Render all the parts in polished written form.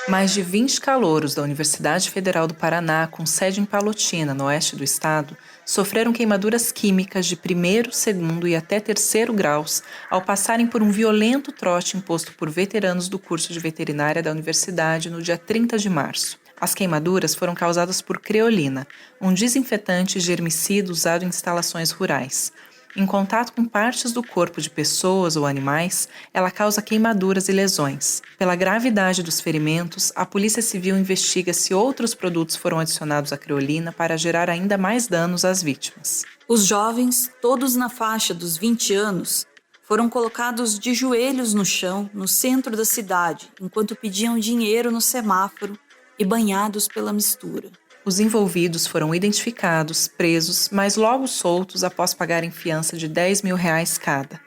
Mais de 20 calouros da Universidade Federal do Paraná, com sede em Palotina, no oeste do estado, sofreram queimaduras químicas de primeiro, segundo e até terceiro graus ao passarem por um violento trote imposto por veteranos do curso de veterinária da universidade no dia 30 de março. As queimaduras foram causadas por creolina, um desinfetante e germicida usado em instalações rurais. Em contato com partes do corpo de pessoas ou animais, ela causa queimaduras e lesões. Pela gravidade dos ferimentos, a Polícia Civil investiga se outros produtos foram adicionados à creolina para gerar ainda mais danos às vítimas. Os jovens, todos na faixa dos 20 anos, foram colocados de joelhos no chão, no centro da cidade, enquanto pediam dinheiro no semáforo e banhados pela mistura. Os envolvidos foram identificados, presos, mas logo soltos após pagarem fiança de R$10 mil cada.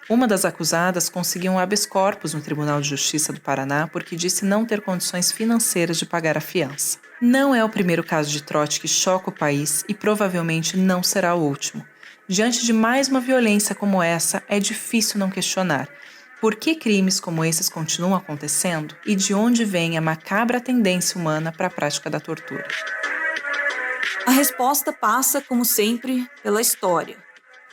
Uma das acusadas conseguiu um habeas corpus no Tribunal de Justiça do Paraná porque disse não ter condições financeiras de pagar a fiança. Não é o primeiro caso de trote que choca o país e provavelmente não será o último. Diante de mais uma violência como essa, é difícil não questionar. Por que crimes como esses continuam acontecendo e de onde vem a macabra tendência humana para a prática da tortura? A resposta passa, como sempre, pela história.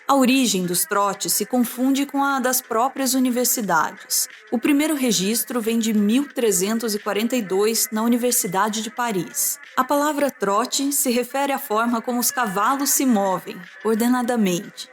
A origem dos trotes se confunde com a das próprias universidades. O primeiro registro vem de 1342, na Universidade de Paris. A palavra trote se refere à forma como os cavalos se movem, ordenadamente.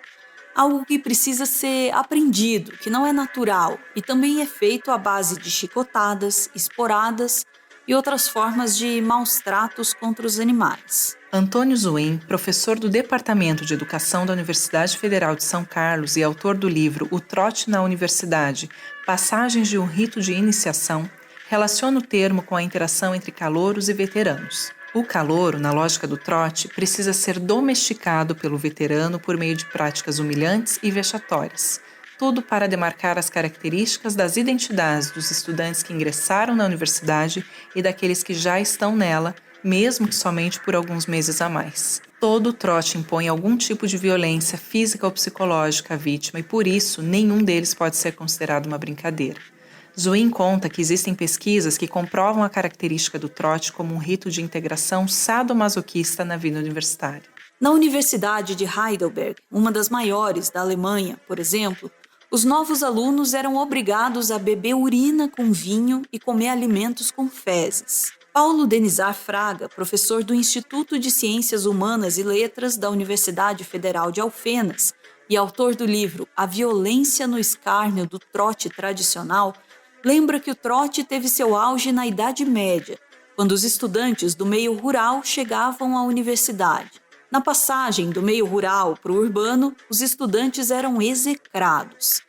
Algo que precisa ser aprendido, que não é natural, e também é feito à base de chicotadas, esporadas e outras formas de maus tratos contra os animais. Antônio Zuin, professor do Departamento de Educação da Universidade Federal de São Carlos e autor do livro O Trote na Universidade, Passagens de um Rito de Iniciação, relaciona o termo com a interação entre calouros e veteranos. O calouro, na lógica do trote, precisa ser domesticado pelo veterano por meio de práticas humilhantes e vexatórias. Tudo para demarcar as características das identidades dos estudantes que ingressaram na universidade e daqueles que já estão nela, mesmo que somente por alguns meses a mais. Todo trote impõe algum tipo de violência física ou psicológica à vítima e, por isso, nenhum deles pode ser considerado uma brincadeira. Zuin conta que existem pesquisas que comprovam a característica do trote como um rito de integração sadomasoquista na vida universitária. Na Universidade de Heidelberg, uma das maiores da Alemanha, por exemplo, os novos alunos eram obrigados a beber urina com vinho e comer alimentos com fezes. Paulo Denizar Fraga, professor do Instituto de Ciências Humanas e Letras da Universidade Federal de Alfenas e autor do livro A Violência no Escárnio do Trote Tradicional, lembra que o trote teve seu auge na Idade Média, quando os estudantes do meio rural chegavam à universidade. Na passagem do meio rural para o urbano, os estudantes eram execrados.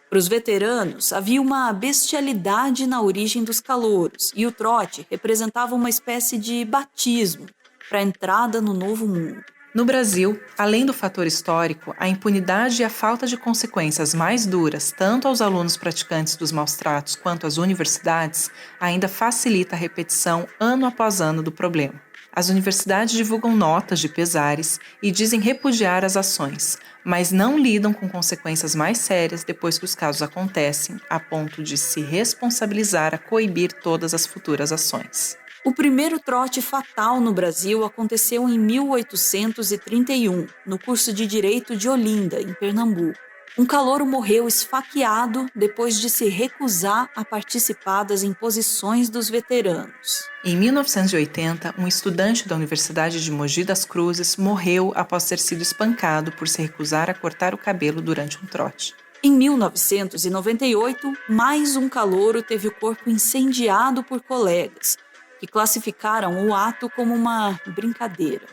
Para os veteranos, havia uma bestialidade na origem dos calouros, e o trote representava uma espécie de batismo para a entrada no novo mundo. No Brasil, além do fator histórico, a impunidade e a falta de consequências mais duras, tanto aos alunos praticantes dos maus-tratos quanto às universidades, ainda facilita a repetição ano após ano do problema. As universidades divulgam notas de pesares e dizem repudiar as ações, mas não lidam com consequências mais sérias depois que os casos acontecem, a ponto de se responsabilizar a coibir todas as futuras ações. O primeiro trote fatal no Brasil aconteceu em 1831, no curso de Direito de Olinda, em Pernambuco. Um calouro morreu esfaqueado depois de se recusar a participar das imposições dos veteranos. Em 1980, um estudante da Universidade de Mogi das Cruzes morreu após ter sido espancado por se recusar a cortar o cabelo durante um trote. Em 1998, mais um calouro teve o corpo incendiado por colegas, que classificaram o ato como uma brincadeira.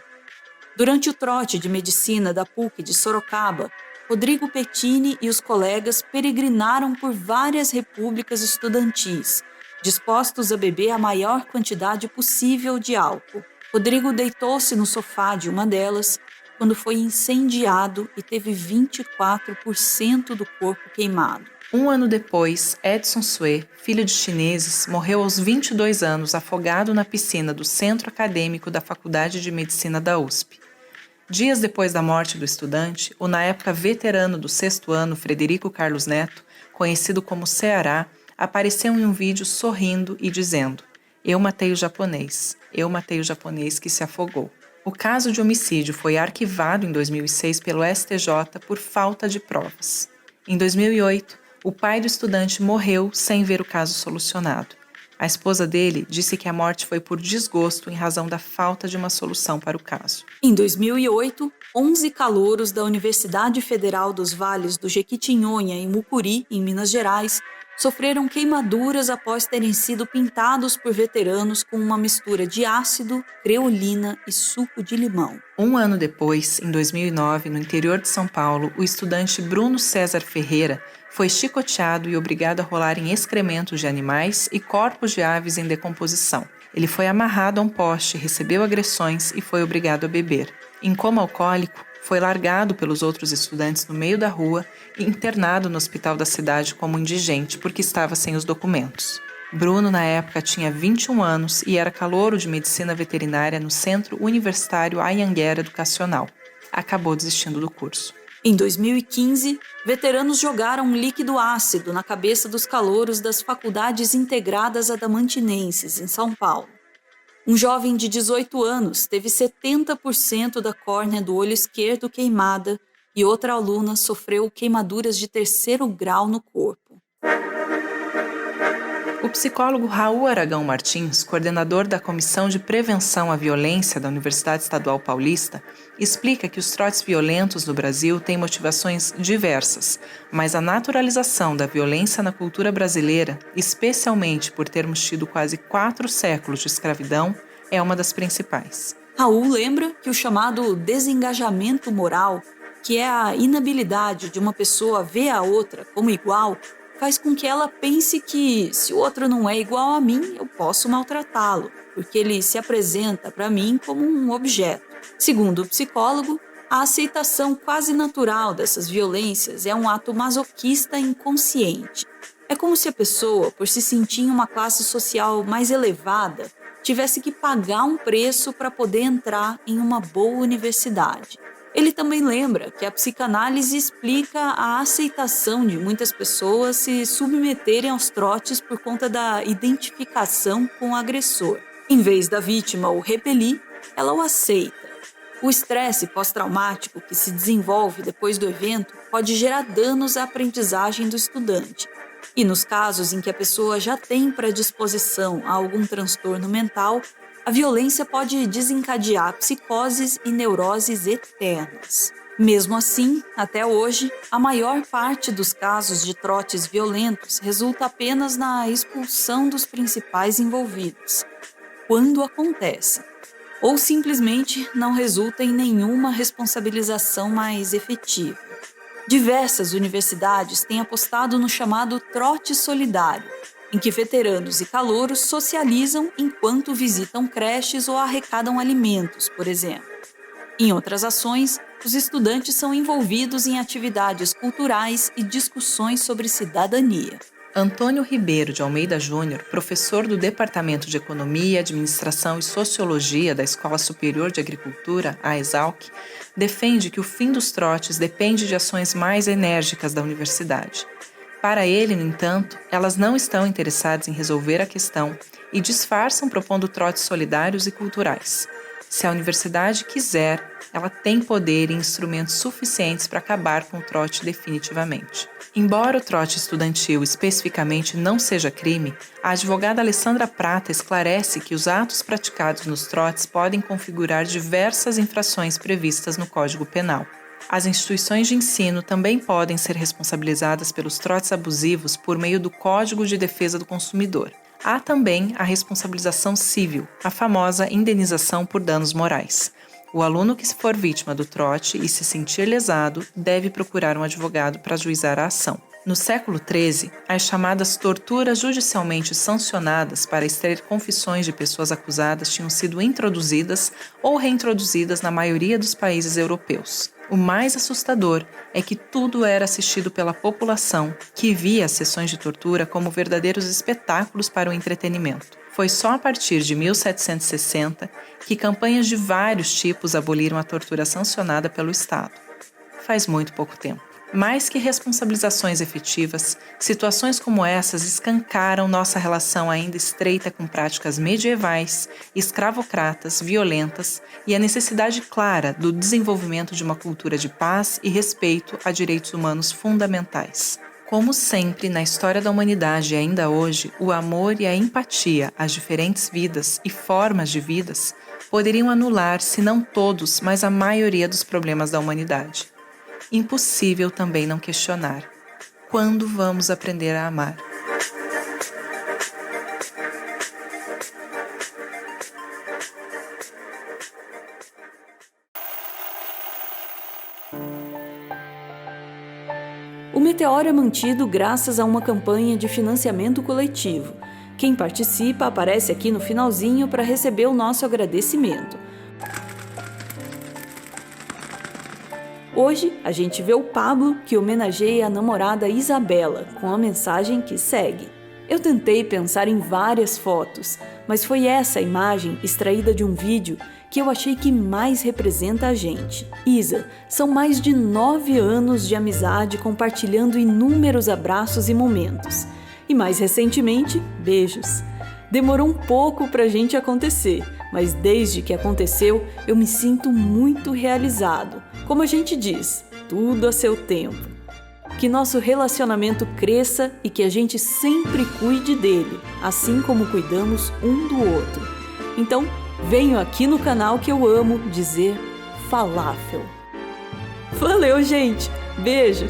Durante o trote de medicina da PUC de Sorocaba, Rodrigo Pettini e os colegas peregrinaram por várias repúblicas estudantis, dispostos a beber a maior quantidade possível de álcool. Rodrigo deitou-se no sofá de uma delas quando foi incendiado e teve 24% do corpo queimado. Um ano depois, Edson Sue, filho de chineses, morreu aos 22 anos afogado na piscina do Centro Acadêmico da Faculdade de Medicina da USP. Dias depois da morte do estudante, o na época veterano do 6º ano Frederico Carlos Neto, conhecido como Ceará, apareceu em um vídeo sorrindo e dizendo: "Eu matei o japonês que se afogou." O caso de homicídio foi arquivado em 2006 pelo STJ por falta de provas. Em 2008, o pai do estudante morreu sem ver o caso solucionado. A esposa dele disse que a morte foi por desgosto em razão da falta de uma solução para o caso. Em 2008, 11 calouros da Universidade Federal dos Vales do Jequitinhonha, em Mucuri, em Minas Gerais, sofreram queimaduras após terem sido pintados por veteranos com uma mistura de ácido, creolina e suco de limão. Um ano depois, em 2009, no interior de São Paulo, o estudante Bruno César Ferreira foi chicoteado e obrigado a rolar em excrementos de animais e corpos de aves em decomposição. Ele foi amarrado a um poste, recebeu agressões e foi obrigado a beber. Em coma alcoólico, foi largado pelos outros estudantes no meio da rua e internado no hospital da cidade como indigente porque estava sem os documentos. Bruno, na época, tinha 21 anos e era calouro de medicina veterinária no Centro Universitário Anhanguera Educacional. Acabou desistindo do curso. Em 2015, veteranos jogaram um líquido ácido na cabeça dos calouros das Faculdades Integradas Adamantinenses, em São Paulo. Um jovem de 18 anos teve 70% da córnea do olho esquerdo queimada e outra aluna sofreu queimaduras de 3º grau no corpo. O psicólogo Raul Aragão Martins, coordenador da Comissão de Prevenção à Violência da Universidade Estadual Paulista, explica que os trotes violentos no Brasil têm motivações diversas, mas a naturalização da violência na cultura brasileira, especialmente por termos tido quase 4 séculos de escravidão, é uma das principais. Raul lembra que o chamado desengajamento moral, que é a inabilidade de uma pessoa ver a outra como igual, faz com que ela pense que, se o outro não é igual a mim, eu posso maltratá-lo, porque ele se apresenta para mim como um objeto. Segundo o psicólogo, a aceitação quase natural dessas violências é um ato masoquista inconsciente. É como se a pessoa, por se sentir em uma classe social mais elevada, tivesse que pagar um preço para poder entrar em uma boa universidade. Ele também lembra que a psicanálise explica a aceitação de muitas pessoas se submeterem aos trotes por conta da identificação com o agressor. Em vez da vítima o repelir, ela o aceita. O estresse pós-traumático que se desenvolve depois do evento pode gerar danos à aprendizagem do estudante. E nos casos em que a pessoa já tem predisposição a algum transtorno mental, a violência pode desencadear psicoses e neuroses eternas. Mesmo assim, até hoje, a maior parte dos casos de trotes violentos resulta apenas na expulsão dos principais envolvidos, quando acontece, ou simplesmente não resulta em nenhuma responsabilização mais efetiva. Diversas universidades têm apostado no chamado trote solidário, em que veteranos e calouros socializam enquanto visitam creches ou arrecadam alimentos, por exemplo. Em outras ações, os estudantes são envolvidos em atividades culturais e discussões sobre cidadania. Antônio Ribeiro de Almeida Júnior, professor do Departamento de Economia, Administração e Sociologia da Escola Superior de Agricultura, a ESALC, defende que o fim dos trotes depende de ações mais enérgicas da universidade. Para ele, no entanto, elas não estão interessadas em resolver a questão e disfarçam propondo trotes solidários e culturais. Se a universidade quiser, ela tem poder e instrumentos suficientes para acabar com o trote definitivamente. Embora o trote estudantil especificamente não seja crime, a advogada Alessandra Prata esclarece que os atos praticados nos trotes podem configurar diversas infrações previstas no Código Penal. As instituições de ensino também podem ser responsabilizadas pelos trotes abusivos por meio do Código de Defesa do Consumidor. Há também a responsabilização civil, a famosa indenização por danos morais. O aluno que for vítima do trote e se sentir lesado deve procurar um advogado para ajuizar a ação. No século XIII, as chamadas torturas judicialmente sancionadas para extrair confissões de pessoas acusadas tinham sido introduzidas ou reintroduzidas na maioria dos países europeus. O mais assustador é que tudo era assistido pela população, que via as sessões de tortura como verdadeiros espetáculos para o entretenimento. Foi só a partir de 1760 que campanhas de vários tipos aboliram a tortura sancionada pelo Estado. Faz muito pouco tempo. Mais que responsabilizações efetivas, situações como essas escancaram nossa relação ainda estreita com práticas medievais, escravocratas, violentas e a necessidade clara do desenvolvimento de uma cultura de paz e respeito a direitos humanos fundamentais. Como sempre na história da humanidade e ainda hoje, o amor e a empatia às diferentes vidas e formas de vidas poderiam anular, se não todos, mas a maioria dos problemas da humanidade. Impossível também não questionar: quando vamos aprender a amar? O Meteoro é mantido graças a uma campanha de financiamento coletivo. Quem participa aparece aqui no finalzinho para receber o nosso agradecimento. Hoje, a gente vê o Pablo, que homenageia a namorada Isabela, com a mensagem que segue. Eu tentei pensar em várias fotos, mas foi essa imagem, extraída de um vídeo, que eu achei que mais representa a gente. Isa, são mais de 9 anos de amizade compartilhando inúmeros abraços e momentos. E mais recentemente, beijos. Demorou um pouco pra gente acontecer, mas desde que aconteceu, eu me sinto muito realizado. Como a gente diz, tudo a seu tempo. Que nosso relacionamento cresça e que a gente sempre cuide dele, assim como cuidamos um do outro. Então, venho aqui no canal que eu amo dizer falafel. Valeu, gente! Beijo!